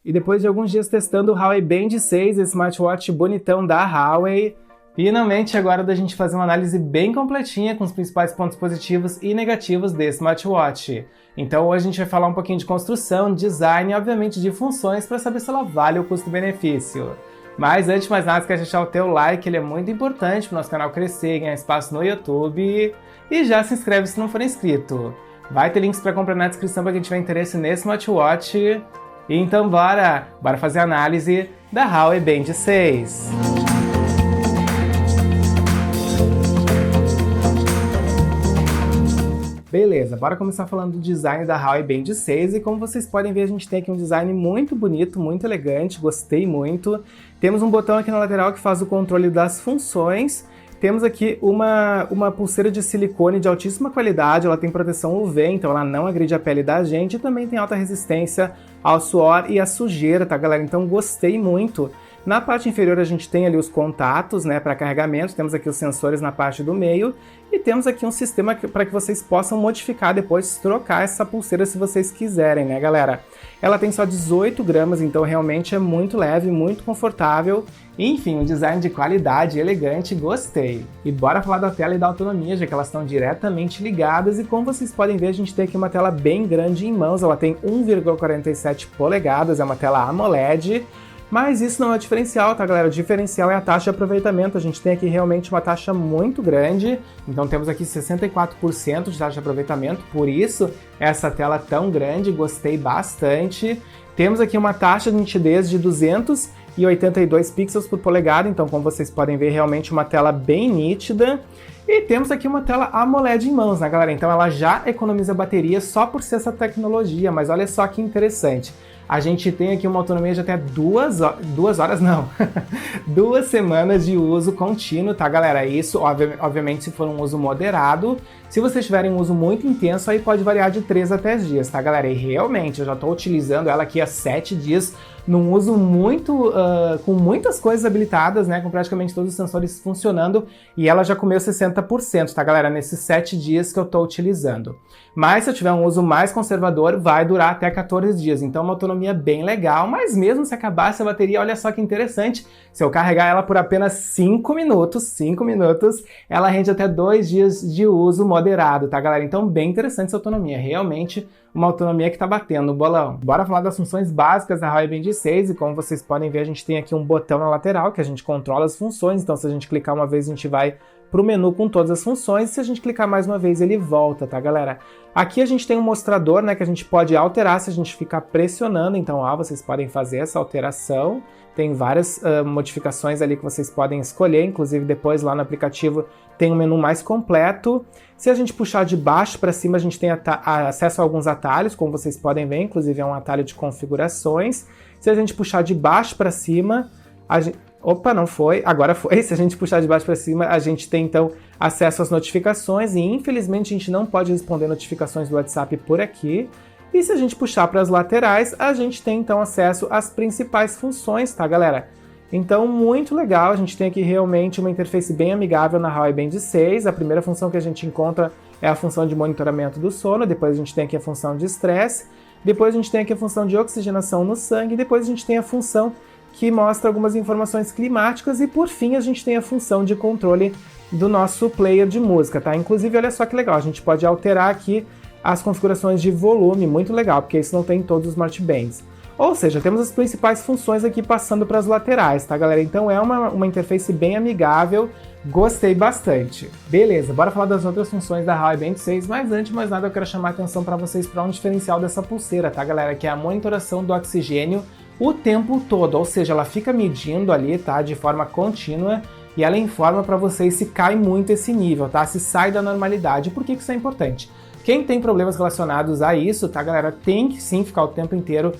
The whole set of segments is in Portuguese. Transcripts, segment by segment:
E depois de alguns dias testando o Huawei Band 6, esse smartwatch bonitão da Huawei, finalmente agora da gente fazer uma análise bem completinha com os principais pontos positivos e negativos desse smartwatch. Então hoje a gente vai falar um pouquinho de construção, design e obviamente de funções para saber se ela vale o custo-benefício. Mas antes de mais nada, quer deixar o teu like, ele é muito importante para o nosso canal crescer e ganhar espaço no YouTube. E já se inscreve se não for inscrito. Vai ter links para comprar na descrição para quem tiver interesse nesse smartwatch. Então bora fazer a análise da Huawei Band 6. Beleza, bora começar falando do design da Huawei Band 6 e como vocês podem ver a gente tem aqui um design muito bonito, muito elegante, gostei muito. Temos um botão aqui na lateral que faz o controle das funções. Temos aqui uma pulseira de silicone de altíssima qualidade, ela tem proteção UV, então ela não agride a pele da gente e também tem alta resistência ao suor e à sujeira, tá galera? Então gostei muito. Na parte inferior a gente tem ali os contatos, né, para carregamento, temos aqui os sensores na parte do meio e temos aqui um sistema para que vocês possam modificar depois, trocar essa pulseira se vocês quiserem, né galera? Ela tem só 18 gramas, então realmente é muito leve, muito confortável. Enfim, um design de qualidade, elegante, gostei. E bora falar da tela e da autonomia, já que elas estão diretamente ligadas e como vocês podem ver a gente tem aqui uma tela bem grande em mãos, ela tem 1,47 polegadas, é uma tela AMOLED. Mas isso não é o diferencial, tá galera? O diferencial é a taxa de aproveitamento. A gente tem aqui realmente uma taxa muito grande, então temos aqui 64% de taxa de aproveitamento, por isso essa tela tão grande, gostei bastante. Temos aqui uma taxa de nitidez de 282 pixels por polegada, então como vocês podem ver, realmente uma tela bem nítida. E temos aqui uma tela AMOLED em mãos, né galera? Então ela já economiza bateria só por ser essa tecnologia, mas olha só que interessante. A gente tem aqui uma autonomia de até 2 semanas de uso contínuo, tá galera? Isso, obviamente, se for um uso moderado. Se vocês tiverem um uso muito intenso, aí pode variar de 3 a 10 dias, tá galera? E realmente, eu já estou utilizando ela aqui há 7 dias, num uso muito, com muitas coisas habilitadas, né? Com praticamente todos os sensores funcionando, e ela já comeu 60%, tá galera? Nesses 7 dias que eu estou utilizando. Mas se eu tiver um uso mais conservador, vai durar até 14 dias, então uma autonomia bem legal, mas mesmo se acabar essa bateria, olha só que interessante, se eu carregar ela por apenas 5 minutos, ela rende até 2 dias de uso moderado, tá galera? Então bem interessante essa autonomia, realmente uma autonomia que tá batendo o bolão. Bora falar das funções básicas da Huawei Band 6 e como vocês podem ver a gente tem aqui um botão na lateral que a gente controla as funções, então se a gente clicar uma vez a gente vai para o menu com todas as funções, e se a gente clicar mais uma vez ele volta, tá galera? Aqui a gente tem um mostrador, né, que a gente pode alterar se a gente ficar pressionando, então vocês podem fazer essa alteração, tem várias modificações ali que vocês podem escolher, inclusive depois lá no aplicativo tem um menu mais completo. Se a gente puxar de baixo para cima a gente tem acesso a alguns atalhos, como vocês podem ver, inclusive é um atalho de configurações. Se a gente puxar de baixo para cima, Opa, não foi, agora foi. Se a gente puxar de baixo para cima, a gente tem então acesso às notificações e infelizmente a gente não pode responder notificações do WhatsApp por aqui. E se a gente puxar para as laterais, a gente tem então acesso às principais funções, tá galera? Então muito legal, a gente tem aqui realmente uma interface bem amigável na Huawei Band 6. A primeira função que a gente encontra é a função de monitoramento do sono, depois a gente tem aqui a função de estresse, depois a gente tem aqui a função de oxigenação no sangue, depois a gente tem a função que mostra algumas informações climáticas e por fim a gente tem a função de controle do nosso player de música, tá? Inclusive, olha só que legal, a gente pode alterar aqui as configurações de volume, muito legal, porque isso não tem em todos os smart bands. Ou seja, temos as principais funções aqui passando para as laterais, tá galera? Então é uma interface bem amigável, gostei bastante. Beleza, bora falar das outras funções da Huawei Band 6, mas antes de mais nada eu quero chamar a atenção para vocês para um diferencial dessa pulseira, tá galera? Que é a monitoração do oxigênio o tempo todo, ou seja, ela fica medindo ali, tá, de forma contínua e ela informa para vocês se cai muito esse nível, tá, se sai da normalidade. Por que isso é importante? Quem tem problemas relacionados a isso, tá galera, tem que sim ficar o tempo inteiro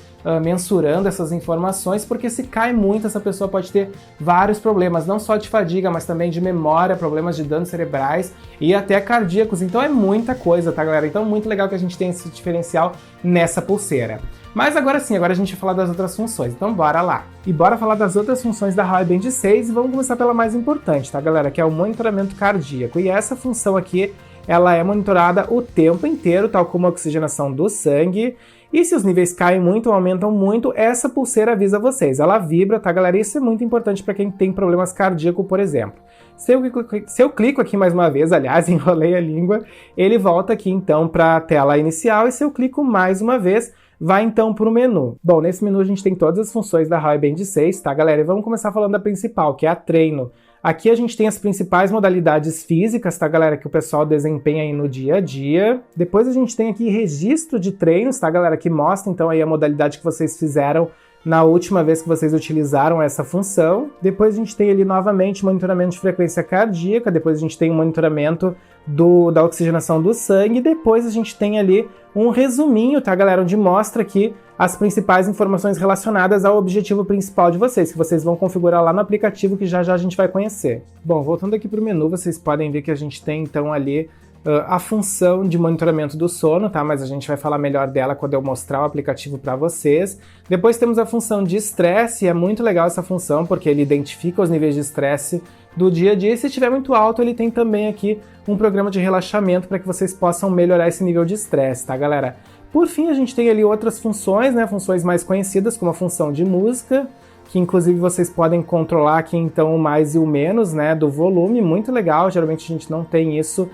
mensurando essas informações, porque se cai muito essa pessoa pode ter vários problemas, não só de fadiga, mas também de memória, problemas de danos cerebrais e até cardíacos, então é muita coisa, tá galera? Então muito legal que a gente tem esse diferencial nessa pulseira. Mas agora sim, agora a gente vai falar das outras funções, então bora lá! E bora falar das outras funções da Huawei Band 6 e vamos começar pela mais importante, tá galera? Que é o monitoramento cardíaco, e essa função aqui ela é monitorada o tempo inteiro, tal como a oxigenação do sangue. E se os níveis caem muito ou aumentam muito, essa pulseira avisa vocês. Ela vibra, tá, galera? Isso é muito importante para quem tem problemas cardíacos, por exemplo. Se eu clico aqui mais uma vez, aliás, enrolei a língua, ele volta aqui então para a tela inicial, e se eu clico mais uma vez, vai então para o menu. Bom, nesse menu a gente tem todas as funções da Huawei Band 6, tá, galera? E vamos começar falando da principal, que é a treino. Aqui a gente tem as principais modalidades físicas, tá, galera, que o pessoal desempenha aí no dia a dia. Depois a gente tem aqui registro de treinos, tá, galera, que mostra então aí a modalidade que vocês fizeram na última vez que vocês utilizaram essa função. Depois a gente tem ali novamente monitoramento de frequência cardíaca, depois a gente tem um monitoramento da oxigenação do sangue, depois a gente tem ali um resuminho, tá, galera, onde mostra aqui as principais informações relacionadas ao objetivo principal de vocês, que vocês vão configurar lá no aplicativo, que já já a gente vai conhecer. Bom, voltando aqui para o menu, vocês podem ver que a gente tem então ali a função de monitoramento do sono, tá? Mas a gente vai falar melhor dela quando eu mostrar o aplicativo para vocês. Depois temos a função de estresse, e é muito legal essa função, porque ele identifica os níveis de estresse do dia a dia, e se estiver muito alto, ele tem também aqui um programa de relaxamento para que vocês possam melhorar esse nível de estresse, tá, galera? Por fim, a gente tem ali outras funções, né? Funções mais conhecidas, como a função de música, que inclusive vocês podem controlar aqui então o mais e o menos, né, do volume, muito legal. Geralmente a gente não tem isso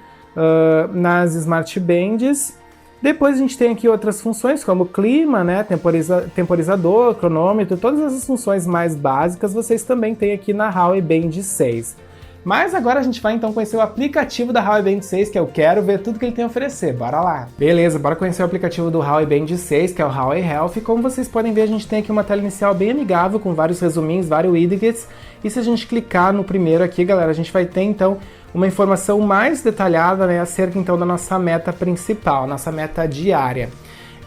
nas Smart Bands. Depois a gente tem aqui outras funções como clima, né, temporizador, cronômetro, todas essas funções mais básicas vocês também têm aqui na Huawei Band 6. Mas agora a gente vai então conhecer o aplicativo da Huawei Band 6, que eu quero ver tudo que ele tem a oferecer. Bora lá! Beleza, bora conhecer o aplicativo do Huawei Band 6, que é o Huawei Health. E como vocês podem ver, a gente tem aqui uma tela inicial bem amigável, com vários resuminhos, vários widgets. E se a gente clicar no primeiro aqui, galera, a gente vai ter então uma informação mais detalhada, né, acerca então da nossa meta principal, nossa meta diária.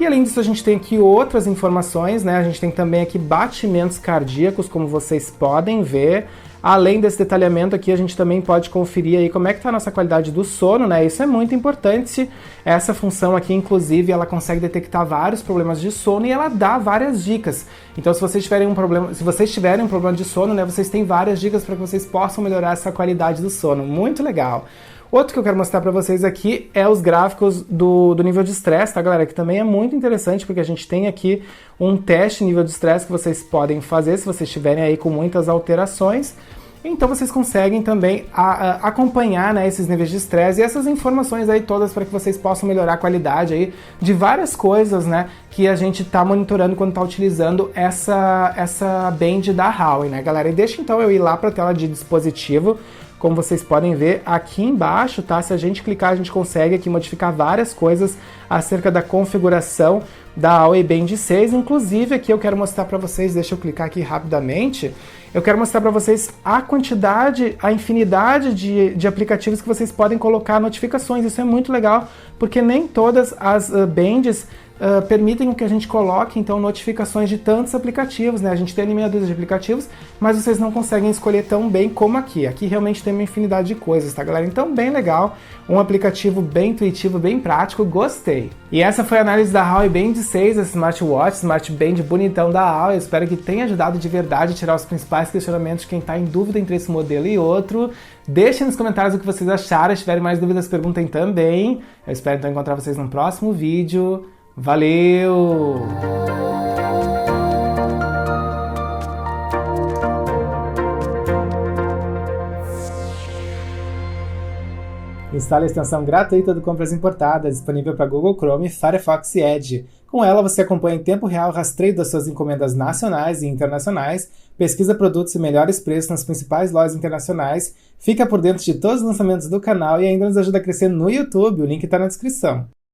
E além disso, a gente tem aqui outras informações, né? A gente tem também aqui batimentos cardíacos, como vocês podem ver. Além desse detalhamento aqui, a gente também pode conferir aí como é que está a nossa qualidade do sono, né? Isso é muito importante. Essa função aqui, inclusive, ela consegue detectar vários problemas de sono e ela dá várias dicas. Então, se vocês tiverem um problema de sono, né, vocês têm várias dicas para que vocês possam melhorar essa qualidade do sono. Muito legal. Outro que eu quero mostrar para vocês aqui é os gráficos do nível de estresse, tá, galera? Que também é muito interessante, porque a gente tem aqui um teste nível de estresse que vocês podem fazer se vocês estiverem aí com muitas alterações. Então vocês conseguem também acompanhar, né, esses níveis de estresse e essas informações aí todas para que vocês possam melhorar a qualidade aí de várias coisas, né, que a gente está monitorando quando está utilizando essa band da Huawei, né, galera? E deixa então eu ir lá para a tela de dispositivo. Como vocês podem ver aqui embaixo, tá? Se a gente clicar, a gente consegue aqui modificar várias coisas acerca da configuração da Huawei Band 6. Inclusive, aqui eu quero mostrar para vocês, deixa eu clicar aqui rapidamente, eu quero mostrar para vocês a quantidade, a infinidade de aplicativos que vocês podem colocar notificações. Isso é muito legal, porque nem todas as bands permitem que a gente coloque, então, notificações de tantos aplicativos, né? A gente tem ali meia dúzia de aplicativos, mas vocês não conseguem escolher tão bem como aqui. Aqui realmente tem uma infinidade de coisas, tá, galera? Então, bem legal, um aplicativo bem intuitivo, bem prático, gostei. E essa foi a análise da Huawei Band 6, esse smartwatch, smart band bonitão da Huawei. Eu espero que tenha ajudado de verdade a tirar os principais questionamentos de quem está em dúvida entre esse modelo e outro. Deixem nos comentários o que vocês acharam, se tiverem mais dúvidas, perguntem também. Eu espero então encontrar vocês no próximo vídeo. Valeu! Instale a extensão gratuita do Compras Importadas, disponível para Google Chrome, Firefox e Edge. Com ela, você acompanha em tempo real o rastreio das suas encomendas nacionais e internacionais, pesquisa produtos e melhores preços nas principais lojas internacionais, fica por dentro de todos os lançamentos do canal e ainda nos ajuda a crescer no YouTube. O link está na descrição.